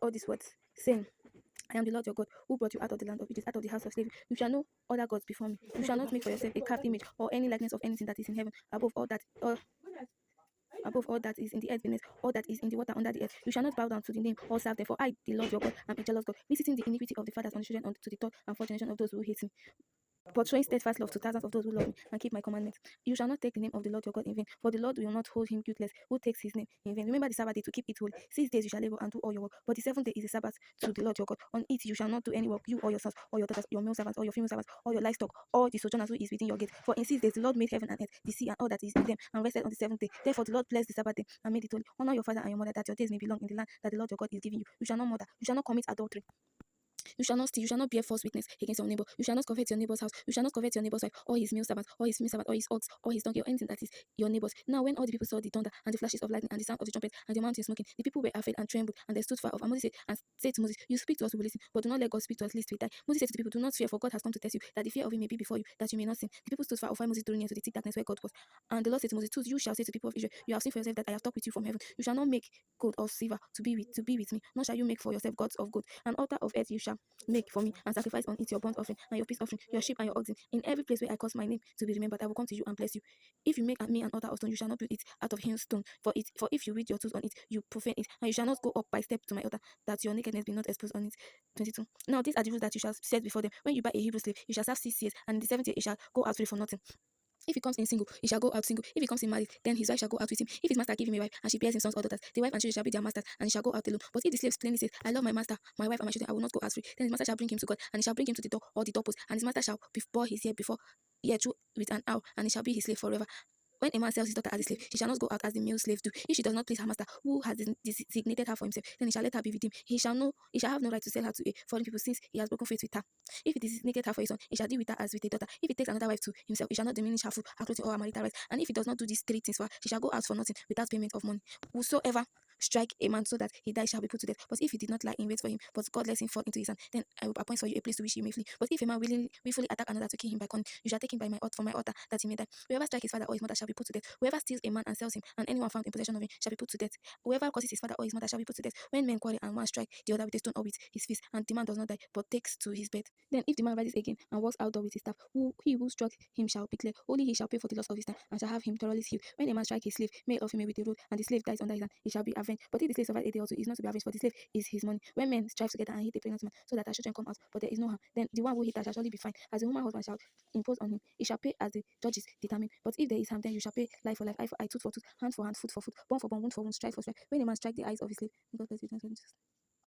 all these words, saying, I am the Lord your God, who brought you out of the land of Egypt, out of the house of slavery. You shall know other gods before me. You shall not make for yourself a carved image or any likeness of anything that is in heaven, above all that is in the earth beneath, all that is in the water under the earth. You shall not bow down to the name or serve them, for I, the Lord your God, am a jealous God, visiting the iniquity of the fathers on the children unto the third and fourth generation of those who hate me, but showing steadfast love to thousands of those who love me and keep my commandments. You shall not take the name of the Lord your God in vain, for the Lord will not hold him guiltless who takes his name in vain. Remember the Sabbath day to keep it holy. 6 days you shall labor and do all your work, but the seventh day is a Sabbath to the Lord your God. On it you shall not do any work, you or your sons, or your daughters, your male servants, or your female servants, or your livestock, or the sojourners who is within your gate. For in 6 days the Lord made heaven and earth, the sea and all that is in them, and rested on the seventh day. Therefore the Lord blessed the Sabbath day and made it holy. Honor your father and your mother, that your days may be long in the land that the Lord your God is giving you. You shall not murder, you shall not commit adultery. You shall not steal, you shall not bear false witness against your neighbor. You shall not covet your neighbor's house. You shall not covet your neighbor's wife, or his male servant, or his female servant, or his ox, or his donkey, or anything that is your neighbor's. Now, when all the people saw the thunder, and the flashes of lightning, and the sound of the trumpet, and the mountain smoking, the people were afraid and trembled, and they stood far off. And Moses said to Moses, You speak to us, we will listen, but do not let God speak to us, lest we die. Moses said to the people, Do not fear, for God has come to test you, that the fear of him may be before you, that you may not sin. The people stood far off while Moses drew near to the thick darkness where God was. And the Lord said to Moses, You shall say to the people of Israel, You have seen for yourself that I have talked with you from heaven. You shall not make gold or silver to be with me, nor shall you make for yourself gods of gold. An altar of earth you shall make for me, and sacrifice on it your burnt offering and your peace offering, your sheep and your oxen. In every place where I cause my name to be remembered, I will come to you and bless you. If you make me an altar of stone, you shall not build it out of hewn stone. For if you read your tools on it, you profane it, and you shall not go up by step to my altar, that your nakedness be not exposed on it. 22. Now these are the rules that you shall set before them. When you buy a Hebrew slave, you shall serve 6 years, and in the 7th year it shall go out free for nothing. If he comes in single, he shall go out single. If he comes in married, then his wife shall go out with him. If his master give him a wife, and she bears him sons or daughters, the wife and children shall be their masters, and he shall go out alone. But if the slave plainly says, I love my master, my wife, and my children, I will not go out free, then his master shall bring him to God, and he shall bring him to the door or the doorpost, and his master shall bore his ear through with an awl, and he shall be his slave forever. When a man sells his daughter as a slave, she shall not go out as the male slaves do. If she does not please her master, who has designated her for himself, then he shall let her be with him. He shall have no right to sell her to a foreign people, since he has broken faith with her. If he designated her for a son, he shall deal with her as with a daughter. If he takes another wife to himself, he shall not diminish her food, her clothing, or her marital rights. And if he does not do these 3 things for her, she shall go out for nothing without payment of money. Whosoever strike a man so that he dies shall be put to death. But if he did not lie in wait for him, but God lets him fall into his hand, then I will appoint for you a place to which he may flee. But if a man willfully attack another to kill him by cunning, you shall take him from my altar, that he may die. Whoever strike his father or his mother shall be put to death. Whoever steals a man and sells him, and anyone found in possession of him shall be put to death. Whoever causes his father or his mother shall be put to death. When men quarrel and one strike the other with a stone or with his fist, and the man does not die, but takes to his bed, then if the man rises again and walks outdoor with his staff, he who struck him shall be clear. Only he shall pay for the loss of his time, and shall have him thoroughly healed. When a man strike his slave, male or female, with a rod, and the slave dies under his hand, he shall be avenged. But if the slave survives a day or two, he is not to be avenged, for the slave is his money. When men strive together and hit a pregnant man, so that her children come out, but there is no harm, then the one who hit her shall surely be fined, as the woman husband shall impose on him. He shall pay as the judges determine. But if there is harm, then you shall pay life for life, eye for eye, tooth for tooth, hand for hand, foot for foot, bone for bone, wound for wound, stripe for stripe. When a man strike the eyes of his slave, God bless you.